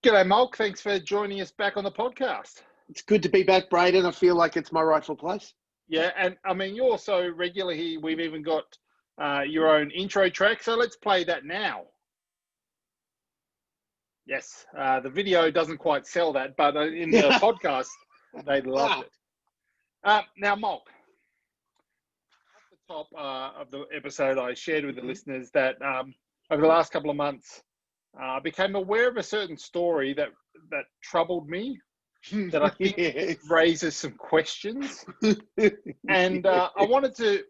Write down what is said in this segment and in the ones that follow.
G'day, Molk. Thanks for joining us back on the podcast. It's good to be back, Braden. I feel like it's my rightful place. Yeah, and I mean, you're so regular here. We've even got your own intro track, so let's play that now. Yes, the video doesn't quite sell that, but in the podcast, they loved it. Now, Molk, at the top of the episode, I shared with the listeners that over the last couple of months, I became aware of a certain story that troubled me, that I think raises some questions, and I wanted to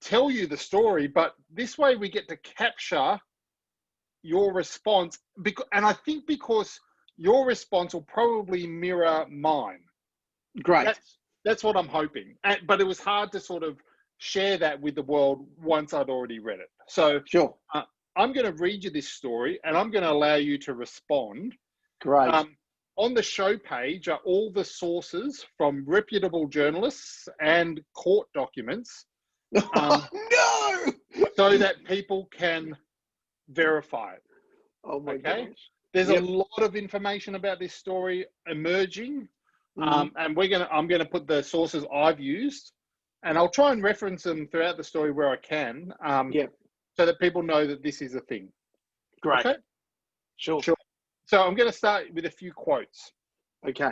tell you the story, but this way we get to capture your response, and I think because your response will probably mirror mine. Great. That's what I'm hoping, but it was hard to sort of share that with the world once I'd already read it. So Sure. I'm going to read you this story, and I'm going to allow you to respond. Great. On the show page are all the sources from reputable journalists and court documents, No! so that people can verify it. Oh my Okay? gosh. There's a lot of information about this story emerging, and I'm gonna put the sources I've used, and I'll try and reference them throughout the story where I can, so that people know that this is a thing. Great. Okay? Sure. So I'm going to start with a few quotes. Okay.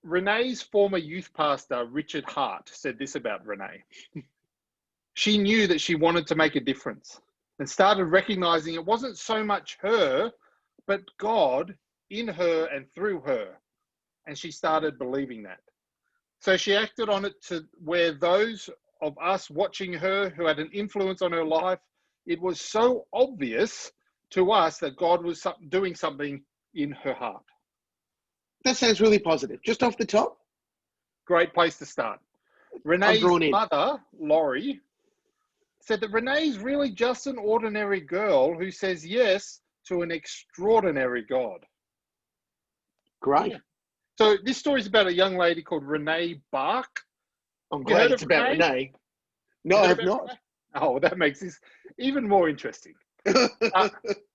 Renee's former youth pastor, Richard Hart, said this about Renee. She knew that she wanted to make a difference and started recognizing it wasn't so much her, but God in her and through her. And she started believing that. So she acted on it to where those of us watching her who had an influence on her life, it was so obvious to us that God was doing something in her heart. That sounds really positive. Just off the top? Great place to start. Renee's mother, Laurie, said that Renee's really just an ordinary girl who says yes to an extraordinary God. Great. Yeah. So this story is about a young lady called Renee Bach. I'm glad it's about Renee. No, I have not. Renee? Oh, that makes this even more interesting.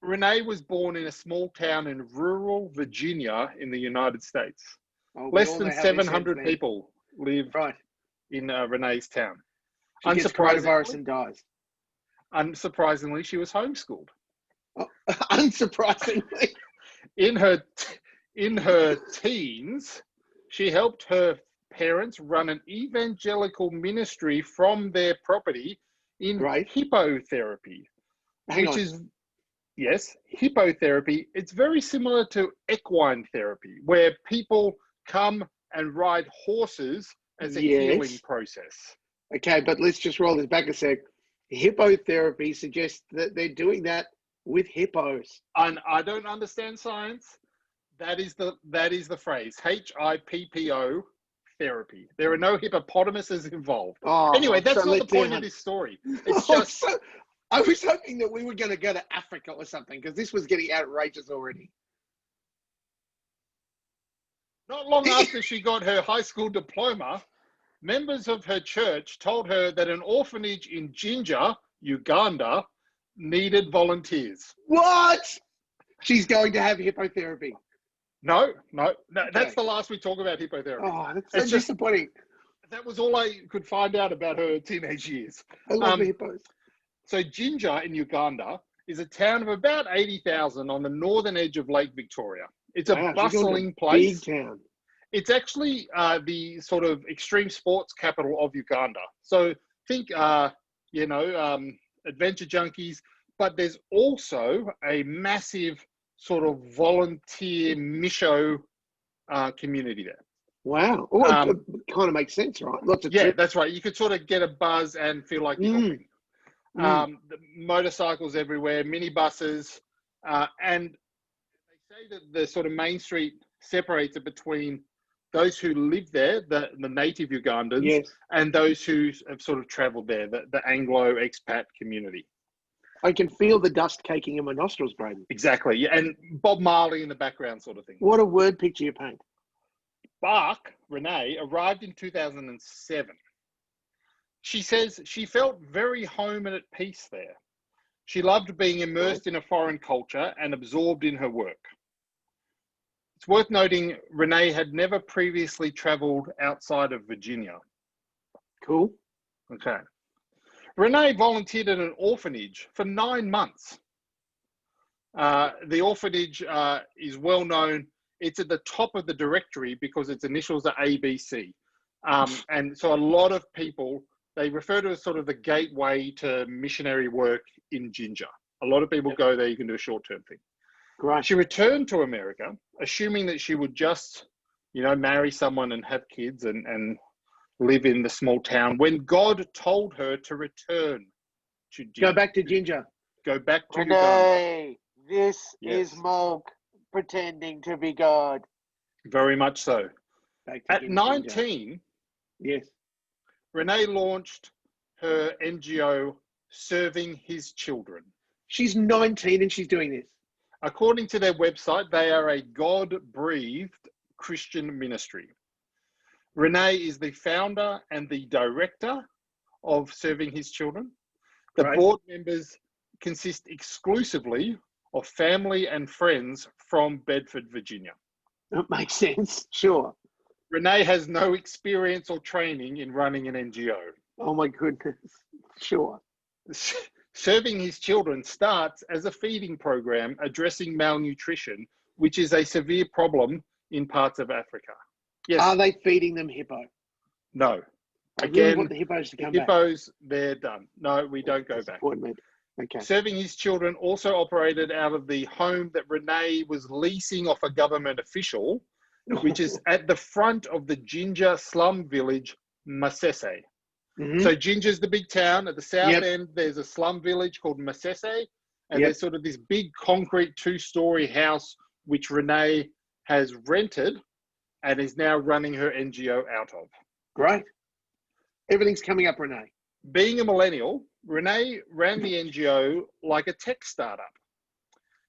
Renee was born in a small town in rural Virginia in the United States. Less than 700 people live in Renee's town. She gets coronavirus and dies. Unsurprisingly, she was homeschooled. Oh, unsurprisingly. In her teens, she helped her parents run an evangelical ministry from their property in hippotherapy. Hippotherapy. It's very similar to equine therapy, where people come and ride horses as a healing process. Okay, but let's just roll this back a sec. Hippotherapy suggests that they're doing that with hippos. And I don't understand science. That is the phrase. HIPPO therapy. There are no hippopotamuses involved. Anyway, that's not the point of this story. It's just... I was hoping that we were going to go to Africa or something, because this was getting outrageous already. Not long after she got her high school diploma, members of her church told her that an orphanage in Jinja, Uganda, needed volunteers. What? She's going to have hippotherapy. No, that's the last we talk about hippotherapy. Oh, that's so disappointing. That was all I could find out about her teenage years. I love the hippos. So Jinja in Uganda is a town of about 80,000 on the northern edge of Lake Victoria. It's a bustling place. Big town. It's actually the sort of extreme sports capital of Uganda. So think, adventure junkies, but there's also a massive sort of volunteer Misho community there. Wow. It kind of makes sense, right? Lots of trips. That's right. You could sort of get a buzz and feel like you're helping. The motorcycles everywhere, minibuses, and they say that the sort of main street separates it between those who live there, the native Ugandans, and those who have sort of traveled there, the Anglo expat community. I can feel the dust caking in my nostrils, Braden. Exactly. Yeah, and Bob Marley in the background sort of thing. What a word picture you paint. Bach, Renee, arrived in 2007. She says she felt very home and at peace there. She loved being Right. immersed in a foreign culture and absorbed in her work. It's worth noting Renee had never previously traveled outside of Virginia. Cool. Okay. Renee volunteered at an orphanage for 9 months. The orphanage is well known. It's at the top of the directory because its initials are ABC. And so a lot of people, they refer to it as sort of the gateway to missionary work in Ginger. A lot of people go there, you can do a short-term thing. Great. She returned to America, assuming that she would just, marry someone and have kids and live in the small town, when God told her to return to Ginger. Go back to Ginger. Go back to Uganda. Renee, this Yes. is Molk pretending to be God. Very much so. Back to At Ginger. 19, Yes. Renee launched her NGO, Serving His Children. She's 19 and she's doing this. According to their website, they are a God-breathed Christian ministry. Renee is the founder and the director of Serving His Children. The Right. board members consist exclusively of family and friends from Bedford, Virginia. That makes sense. Sure. Renee has no experience or training in running an NGO. Oh my goodness. Sure. Serving His Children starts as a feeding program addressing malnutrition, which is a severe problem in parts of Africa. Yes. Are they feeding them hippo? No. I really Again, want the hippos to the come back. hippos, they're done. No, we don't go back. Disappointment. Okay. Serving His Children also operated out of the home that Renee was leasing off a government official, which is at the front of the Ginger slum village, Masese. Mhm. So Ginger's the big town. At the south Yep. end, there's a slum village called Masese, and Yep. there's sort of this big concrete 2-story house, which Renee has rented and is now running her NGO out of. Great. Everything's coming up, Renee. Being a millennial, Renee ran the NGO like a tech startup.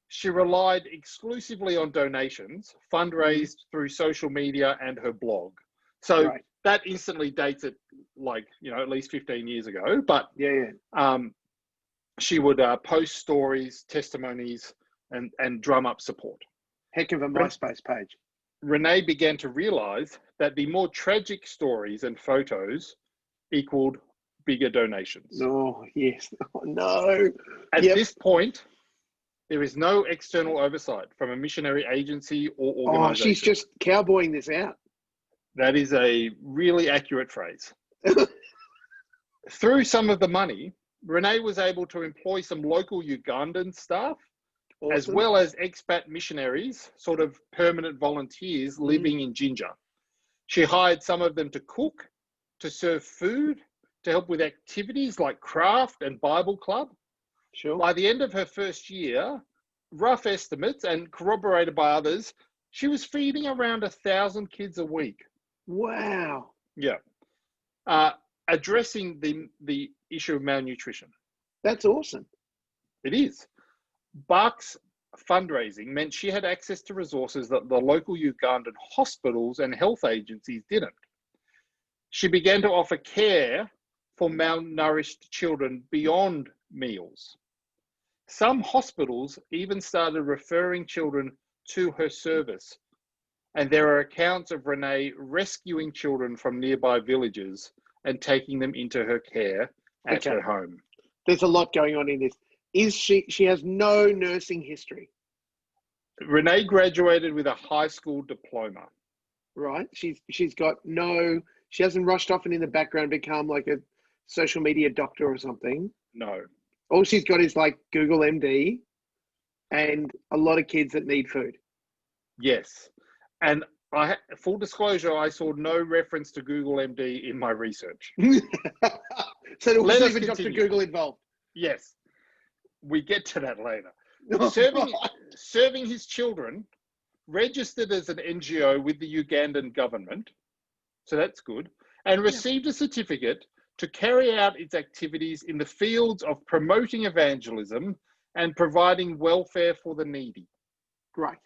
She relied exclusively on donations, fundraised through social media and her blog. So Right. that instantly dates it at least 15 years ago. But Yeah. she would post stories, testimonies, and drum up support. Heck of a MySpace page. Renee began to realize that the more tragic stories and photos equaled bigger donations. Oh, yes. Oh, no. At Yep. this point, there is no external oversight from a missionary agency or Oh, organization. she's just cowboying this out. That is a really accurate phrase. Through some of the money, Renee was able to employ some local Ugandan staff, as Awesome. well as expat missionaries, sort of permanent volunteers living in Ginger. She hired some of them to cook, to serve food, to help with activities like craft and Bible club. Sure. By the end of her first year, rough estimates and corroborated by others, she was feeding around 1,000 kids a week. Wow. Yeah. Addressing the issue of malnutrition. That's awesome. It is. Bach's fundraising meant she had access to resources that the local Ugandan hospitals and health agencies didn't. She began to offer care for malnourished children beyond meals. Some hospitals even started referring children to her service, and there are accounts of Renee rescuing children from nearby villages and taking them into her care at her home. There's a lot going on in this. She has no nursing history, Renee graduated with a high school diploma. right? She's got no, she hasn't rushed off and in the background become like a social media doctor or something. No. All she's got is like Google MD and a lot of kids that need food. Yes. And full disclosure, I saw no reference to Google MD in my research. So there Let wasn't us even Dr. continue. Google involved. Yes. We get to that later. Oh, Serving His Children registered as an NGO with the Ugandan government, so that's good, and received a certificate to carry out its activities in the fields of promoting evangelism and providing welfare for the needy. Right.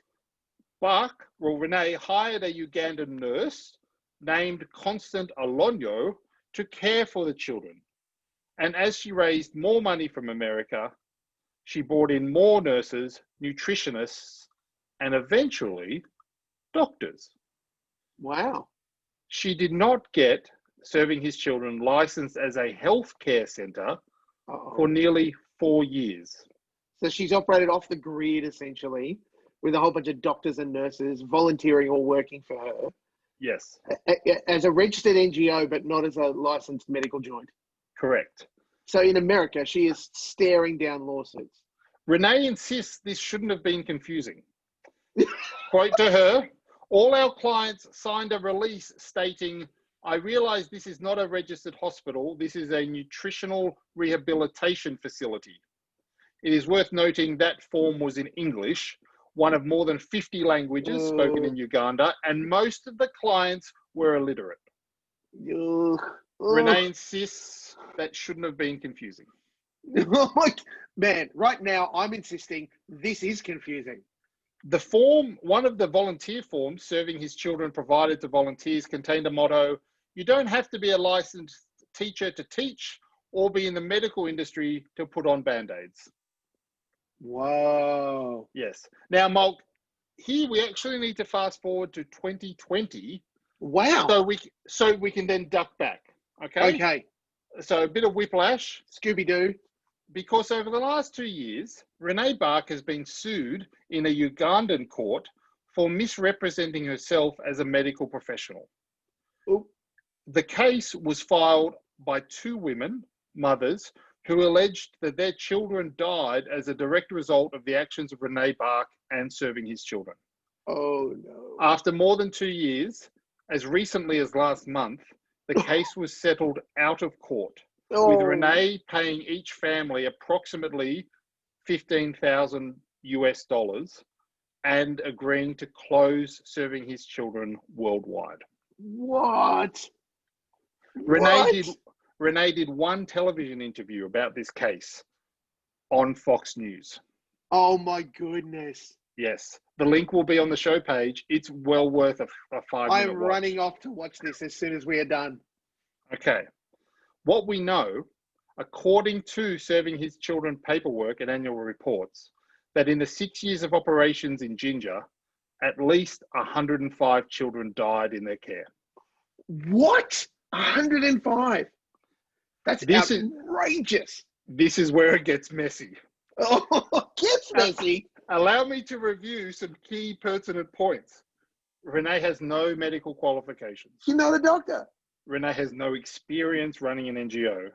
Renee hired a Ugandan nurse named Constant Alonyo to care for the children. And as she raised more money from America, She brought in more nurses, nutritionists, and eventually doctors. Wow. She did not get Serving His Children licensed as a healthcare centre for nearly 4 years. So she's operated off the grid essentially, with a whole bunch of doctors and nurses volunteering or working for her Yes, as a registered NGO, but not as a licensed medical joint. correct. So in America, she is staring down lawsuits. Renee insists this shouldn't have been confusing. Quote to her, all our clients signed a release stating, I realize this is not a registered hospital. This is a nutritional rehabilitation facility. It is worth noting that form was in English, one of more than 50 languages spoken in Uganda, and most of the clients were illiterate. Renee insists that shouldn't have been confusing. Man, right now I'm insisting this is confusing. The form, one of the volunteer forms Serving His Children provided to volunteers, contained a motto, you don't have to be a licensed teacher to teach or be in the medical industry to put on Band-Aids. Whoa. Yes. Now, Molk, here we actually need to fast forward to 2020. Wow. So we can then duck back. Okay. Okay. So a bit of whiplash. Scooby-Doo. Because over the last 2 years, Renee Bach has been sued in a Ugandan court for misrepresenting herself as a medical professional. Ooh. The case was filed by 2 women, mothers, who alleged that their children died as a direct result of the actions of Renee Bach and Serving His Children. Oh, no. After more than 2 years, as recently as last month, the case was settled out of court, with Renee paying each family approximately $15,000 and agreeing to close Serving His Children worldwide. What? Renee did one television interview about this case on Fox News. Oh my goodness. Yes. The link will be on the show page. It's well worth a 5-minute watch. I'm running off to watch this as soon as we are done. Okay. What we know, according to Serving His Children paperwork and annual reports, that in the 6 years of operations in Ginger, at least 105 children died in their care. What? 105? That's outrageous. This is where it gets messy. Oh, it gets messy. Allow me to review some key pertinent points. Renee has no medical qualifications. She's not a doctor. Renee has no experience running an NGO.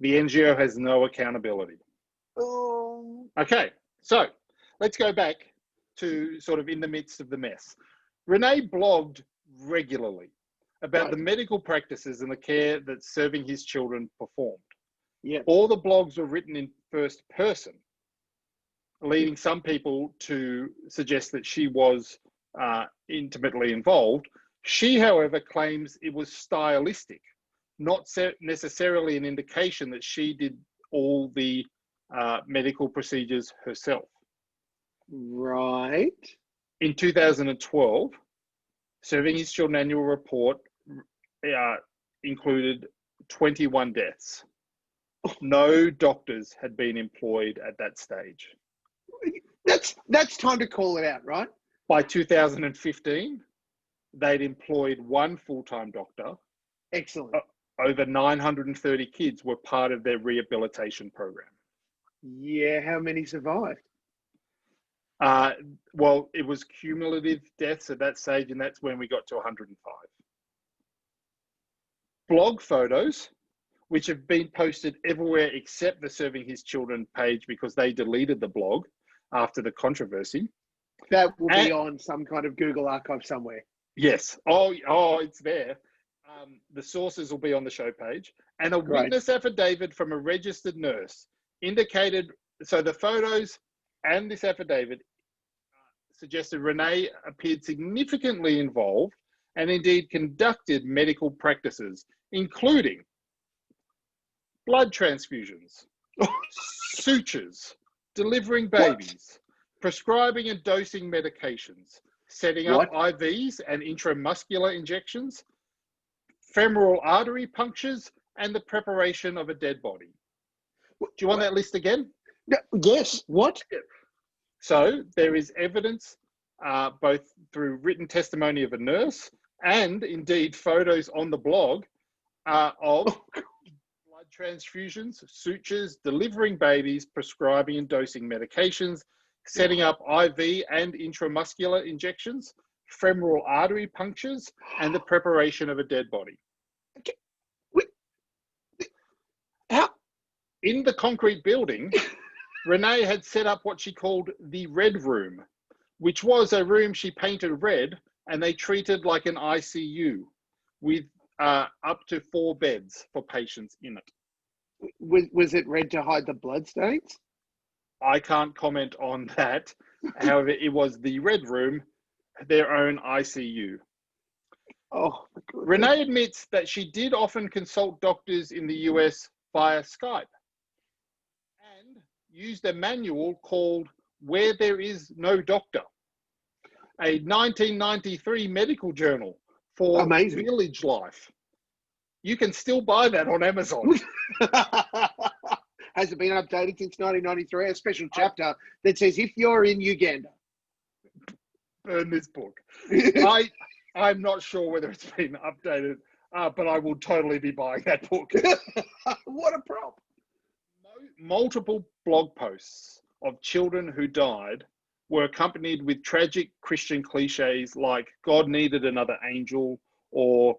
The NGO has no accountability. Oh. Okay, so let's go back to sort of in the midst of the mess. Renee blogged regularly about the medical practices and the care that Serving His Children performed. Yeah. All the blogs were written in first person, leading some people to suggest that she was intimately involved. She, however, claims it was stylistic, not necessarily an indication that she did all the medical procedures herself. Right. In 2012, Serving His Children annual report included 21 deaths. No doctors had been employed at that stage. That's time to call it out, right? By 2015, they'd employed 1 full-time doctor. Excellent. Over 930 kids were part of their rehabilitation program. Yeah, how many survived? Well, it was cumulative deaths at that stage, and that's when we got to 105. Blog photos, which have been posted everywhere except the Serving His Children page because they deleted the blog after the controversy. That will be on some kind of Google archive somewhere. Yes. Oh, it's there. The sources will be on the show page. And a witness affidavit from a registered nurse indicated, so the photos and this affidavit suggested Renee appeared significantly involved and indeed conducted medical practices, including blood transfusions, sutures, delivering babies, prescribing and dosing medications, setting up IVs and intramuscular injections, femoral artery punctures, and the preparation of a dead body. Do you want that list again? Yes. What? So there is evidence, both through written testimony of a nurse and indeed photos on the blog of blood transfusions, sutures, delivering babies, prescribing and dosing medications, setting up IV and intramuscular injections, femoral artery punctures, and the preparation of a dead body. Okay. Wait. How? In the concrete building, Renee had set up what she called the Red Room, which was a room she painted red and they treated like an ICU with up to 4 beds for patients in it. Was it red to hide the blood stains? I can't comment on that. However, it was the Red Room, their own ICU. Oh, my God. Renee admits that she did often consult doctors in the US via Skype and used a manual called Where There Is No Doctor, a 1993 medical journal for Amazing. village life. You can still buy that on Amazon. Has it been updated since 1993? A special chapter that says if you're in Uganda. Burn this book. I'm not sure whether it's been updated, but I will totally be buying that book. What a prop. Multiple blog posts of children who died were accompanied with tragic Christian cliches like God needed another angel or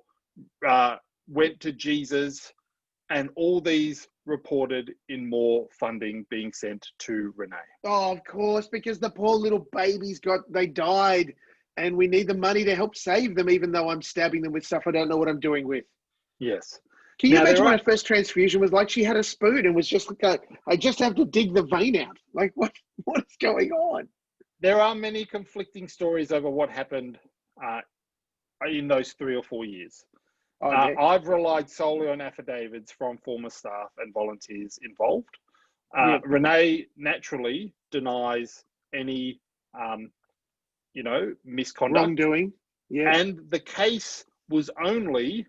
went to Jesus, and all these reported in more funding being sent to Renee. Oh, of course, because the poor little babies they died, and we need the money to help save them, even though I'm stabbing them with stuff I don't know what I'm doing with. Yes. Can you Now, imagine what her first transfusion was like? She had a spoon and was just like, I just have to dig the vein out. Like, what is going on? There are many conflicting stories over what happened in those 3 or 4 years. I've relied solely on affidavits from former staff and volunteers involved. Renee naturally denies any, misconduct. Wrongdoing. Yes. And the case was only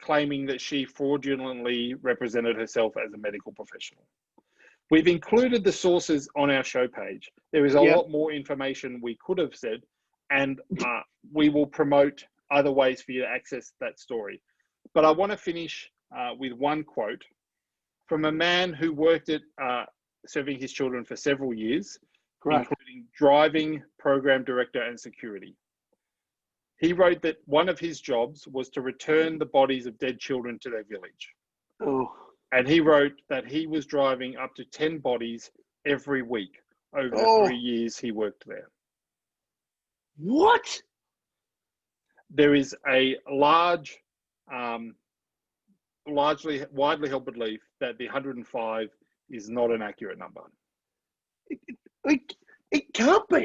claiming that she fraudulently represented herself as a medical professional. We've included the sources on our show page. There is a lot more information we could have said, and we will promote other ways for you to access that story. But I want to finish with one quote from a man who worked at serving his children for several years, including driving, program director, and security. He wrote that one of his jobs was to return the bodies of dead children to their village. Oh. And he wrote that he was driving up to 10 bodies every week over the 3 years he worked there. What? There is a largely widely held belief that the 105 is not an accurate number. It can't be.